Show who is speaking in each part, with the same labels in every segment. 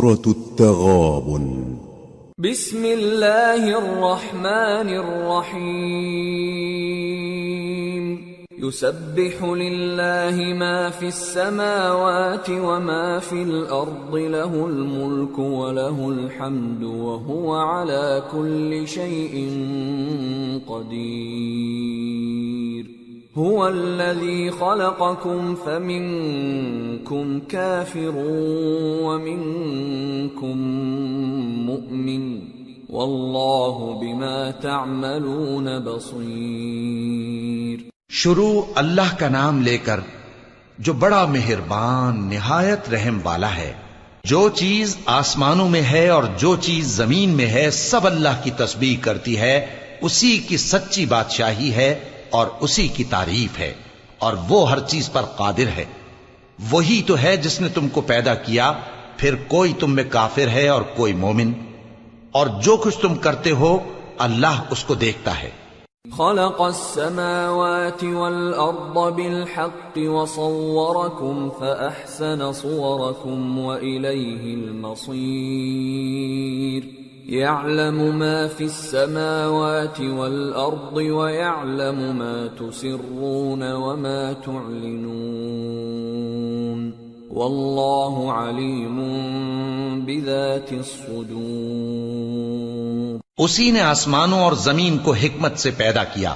Speaker 1: سورة التغابن
Speaker 2: بسم اللہ الرحمن الرحیم يسبح للہ ما فی السماوات وما فی الارض له الملک وله الحمد وهو على كل شيء قدیر هو الذي خلقكم فمنكم كافر ومنكم مؤمن والله بما تعملون بصير۔
Speaker 3: شروع اللہ کا نام لے کر جو بڑا مہربان نہایت رحم والا ہے۔ جو چیز آسمانوں میں ہے اور جو چیز زمین میں ہے سب اللہ کی تسبیح کرتی ہے، اسی کی سچی بادشاہی ہے اور اسی کی تعریف ہے، اور وہ ہر چیز پر قادر ہے۔ وہی تو ہے جس نے تم کو پیدا کیا، پھر کوئی تم میں کافر ہے اور کوئی مومن، اور جو کچھ تم کرتے ہو اللہ اس کو دیکھتا ہے۔
Speaker 2: خلق السماوات والأرض بالحق وصوركم فأحسن صوركم وإليه المصير يعلم ما في السماوات والأرض ويعلم ما تسرون وما تعلنون والله عليم بذات الصدور۔
Speaker 3: اسی نے آسمانوں اور زمین کو حکمت سے پیدا کیا،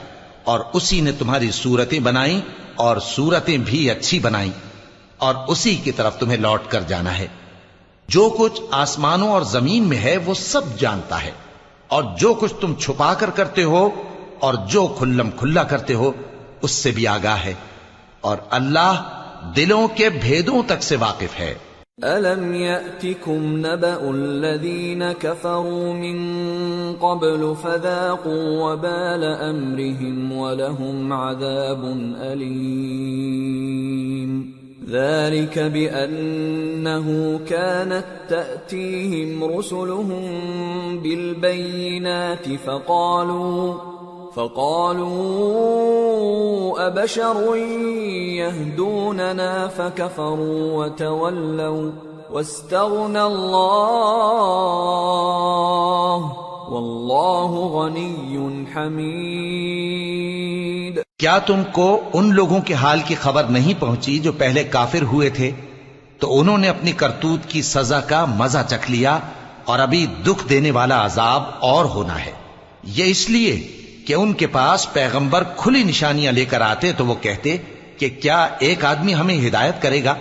Speaker 3: اور اسی نے تمہاری صورتیں بنائیں اور صورتیں بھی اچھی بنائیں، اور اسی کی طرف تمہیں لوٹ کر جانا ہے۔ جو کچھ آسمانوں اور زمین میں ہے وہ سب جانتا ہے، اور جو کچھ تم چھپا کر کرتے ہو اور جو کھلم کھلا کرتے ہو اس سے بھی آگاہ ہے، اور اللہ دلوں کے بھیدوں تک سے واقف ہے۔
Speaker 2: أَلَمْ يَأْتِكُمْ نَبَأُ الَّذِينَ كَفَرُوا مِن قَبْلُ فَذَاقُوا وَبَالَ أَمْرِهِمْ وَلَهُمْ عَذَابٌ أَلِيمٌ ذَلِكَ بِأَنَّهُ كَانَتْ تَأْتِيهِمْ رُسُلُهُم بِالْبَيِّنَاتِ فقالوا أبشر يهدوننا فكفروا وتولوا واستغنى الله والله غني حميد۔
Speaker 3: کیا تم کو ان لوگوں کے حال کی خبر نہیں پہنچی جو پہلے کافر ہوئے تھے؟ تو انہوں نے اپنی کرتوت کی سزا کا مزہ چکھ لیا، اور ابھی دکھ دینے والا عذاب اور ہونا ہے۔ یہ اس لیے کہ ان کے پاس پیغمبر کھلی نشانیاں لے کر آتے تو وہ کہتے کہ کیا ایک آدمی ہمیں ہدایت کرے گا؟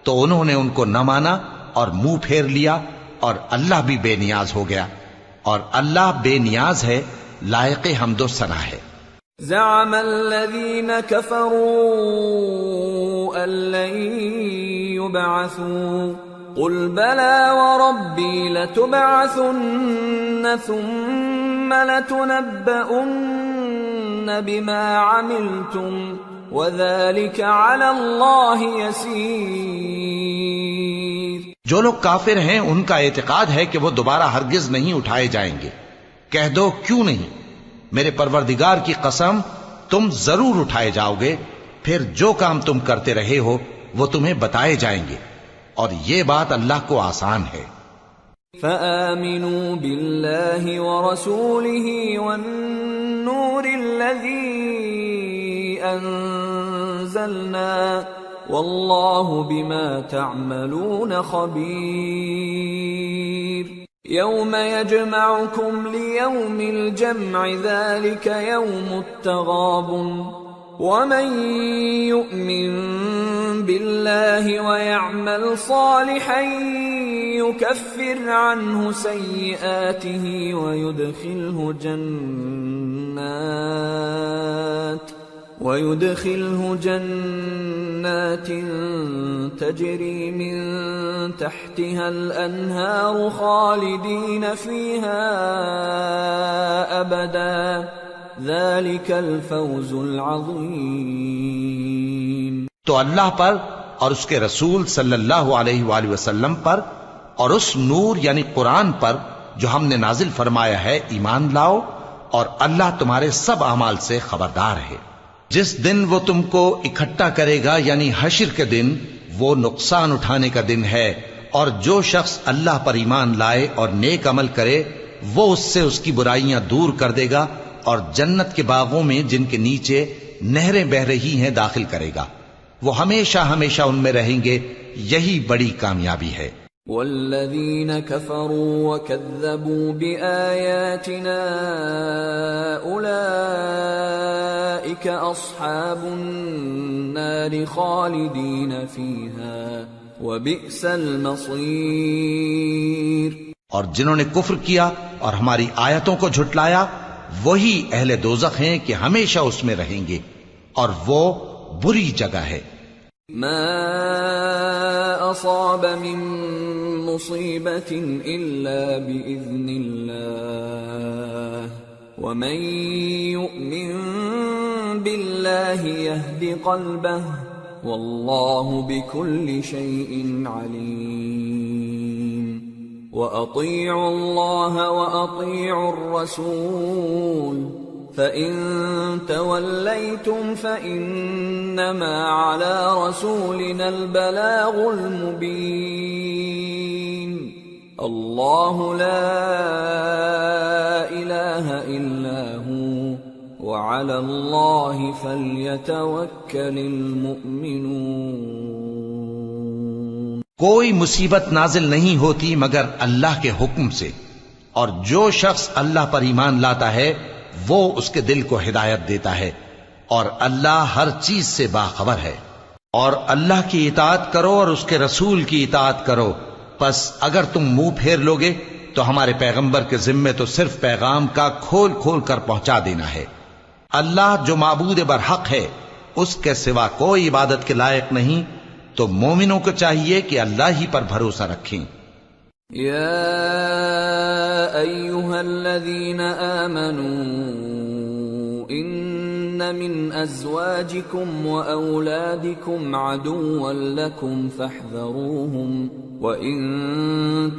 Speaker 3: تو انہوں نے ان کو نہ مانا اور منہ پھیر لیا، اور اللہ بھی بے نیاز ہو گیا، اور اللہ بے نیاز ہے، لائق حمد و ثنا ہے۔
Speaker 2: زعم الذين كفروا أن لن يبعثوا قل بلى وربي لتبعثن ثم لتنبؤن بما عملتم وذلك على الله يسير۔
Speaker 3: جو لوگ کافر ہیں ان کا اعتقاد ہے کہ وہ دوبارہ ہرگز نہیں اٹھائے جائیں گے۔ کہہ دو کیوں نہیں، میرے پروردگار کی قسم تم ضرور اٹھائے جاؤ گے، پھر جو کام تم کرتے رہے ہو وہ تمہیں بتائے جائیں گے، اور یہ بات اللہ کو آسان ہے۔
Speaker 2: فآمنوا بالله ورسوله والنور الذي أنزلنا والله بما تعملون خبير۔ يوم يجمعكم ليوم الجمع ذلك يوم التغابن ومن يؤمن بالله ويعمل صالحا يكفر عنه سيئاته ويدخله جنات تجري من تحتها الأنهار خالدين فيها أبدا ذلك الفوز العظيم۔
Speaker 3: تو اللہ پر اور اس کے رسول صلی اللہ علیہ وآلہ وسلم پر اور اس نور یعنی قرآن پر جو ہم نے نازل فرمایا ہے ایمان لاؤ، اور اللہ تمہارے سب اعمال سے خبردار ہے۔ جس دن وہ تم کو اکٹھا کرے گا یعنی حشر کے دن، وہ نقصان اٹھانے کا دن ہے اور جو شخص اللہ پر ایمان لائے اور نیک عمل کرے وہ اس سے اس کی برائیاں دور کر دے گا اور جنت کے باغوں میں جن کے نیچے نہریں بہ رہی ہیں داخل کرے گا، وہ ہمیشہ ہمیشہ ان میں رہیں گے، یہی بڑی کامیابی ہے۔
Speaker 2: والذین کفروا وکذبوا بآیاتنا اولئک اصحاب النار خالدین فیہا وبئس المصیر۔
Speaker 3: اور جنہوں نے کفر کیا اور ہماری آیتوں کو جھٹلایا وہی اہل دوزخ ہیں کہ ہمیشہ اس میں رہیں گے، اور وہ بری جگہ ہے۔
Speaker 2: ما اصاب من مصیبت الا باذن اللہ ومن یؤمن باللہ یہد قلبہ واللہ بكل شیء علیم۔ وَأَطِيعُوا اللَّهَ وَأَطِيعُوا الرَّسُولَ فَإِن تَوَلَّيْتُمْ فَإِنَّمَا عَلَى رَسُولِنَا الْبَلَاغُ الْمُبِينُ۔ اللَّهُ لَا إِلَٰهَ إِلَّا هُوَ وَعَلَى اللَّهِ فَلْيَتَوَكَّلِ الْمُؤْمِنُونَ۔
Speaker 3: کوئی مصیبت نازل نہیں ہوتی مگر اللہ کے حکم سے، اور جو شخص اللہ پر ایمان لاتا ہے وہ اس کے دل کو ہدایت دیتا ہے، اور اللہ ہر چیز سے باخبر ہے۔ اور اللہ کی اطاعت کرو اور اس کے رسول کی اطاعت کرو، پس اگر تم منہ پھیر لوگے تو ہمارے پیغمبر کے ذمے تو صرف پیغام کا کھول کھول کر پہنچا دینا ہے۔ اللہ جو معبود برحق ہے اس کے سوا کوئی عبادت کے لائق نہیں، تو مومنوں کو چاہیے کہ اللہ ہی پر بھروسہ رکھیں۔
Speaker 2: یا ایھا الذین آمنوا ان من ازواجکم واولادکم عدوا لکم فاحذروہم وَإِن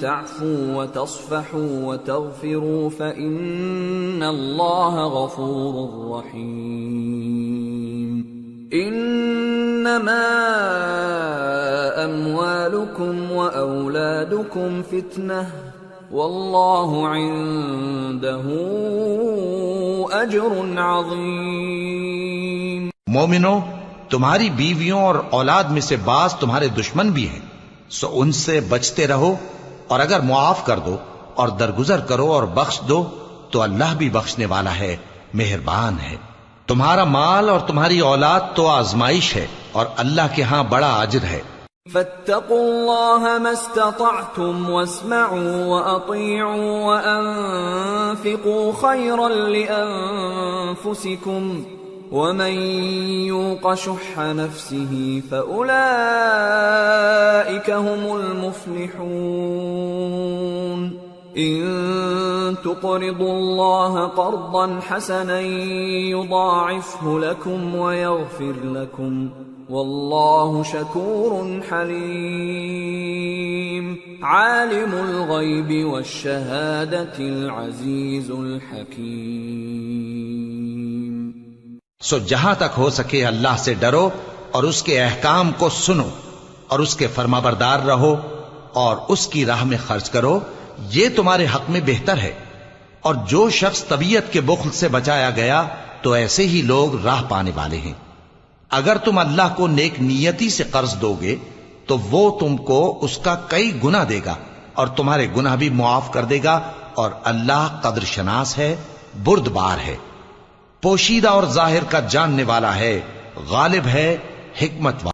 Speaker 2: تَعْفُوا وَتَصْفَحُوا وَتَغْفِرُوا فَإِنَّ اللَّهَ غَفُورٌ رَّحِيمٌ۔ إِنَّمَا أَمْوَالُكُمْ وَأَوْلَادُكُمْ فِتْنَةٌ وَاللَّهُ عِندَهُ أَجْرٌ عَظِيمٌ۔
Speaker 3: مومنو، تمہاری بیویوں اور اولاد میں سے بعض تمہارے دشمن بھی ہیں، سو ان سے بچتے رہو، اور اگر معاف کر دو اور درگزر کرو اور بخش دو تو اللہ بھی بخشنے والا ہے، مہربان ہے۔ تمہارا مال اور تمہاری اولاد تو آزمائش ہے، اور اللہ کے ہاں بڑا اجر ہے۔
Speaker 2: فاتقوا اللہ ما استطعتم واسمعوا واطیعوا وانفقوا خیرا لانفسکم ومن یوق شح نفسه فأولئک هم المفلحون۔ ان تقرضوا اللہ قرضا حسنا یضاعفه لکم ویغفر لکم واللہ شکور حلیم۔ عالم الغیب والشہادۃ العزیز الحکیم۔
Speaker 3: سو جہاں تک ہو سکے اللہ سے ڈرو اور اس کے احکام کو سنو اور اس کے فرمانبردار رہو اور اس کی راہ میں خرچ کرو، یہ تمہارے حق میں بہتر ہے۔ اور جو شخص طبیعت کے بخل سے بچایا گیا تو ایسے ہی لوگ راہ پانے والے ہیں۔ اگر تم اللہ کو نیک نیتی سے قرض دو گے تو وہ تم کو اس کا کئی گنا دے گا اور تمہارے گناہ بھی معاف کر دے گا، اور اللہ قدر شناس ہے، بردبار ہے، پوشیدہ اور ظاہر کا جاننے والا ہے، غالب ہے، حکمت والا۔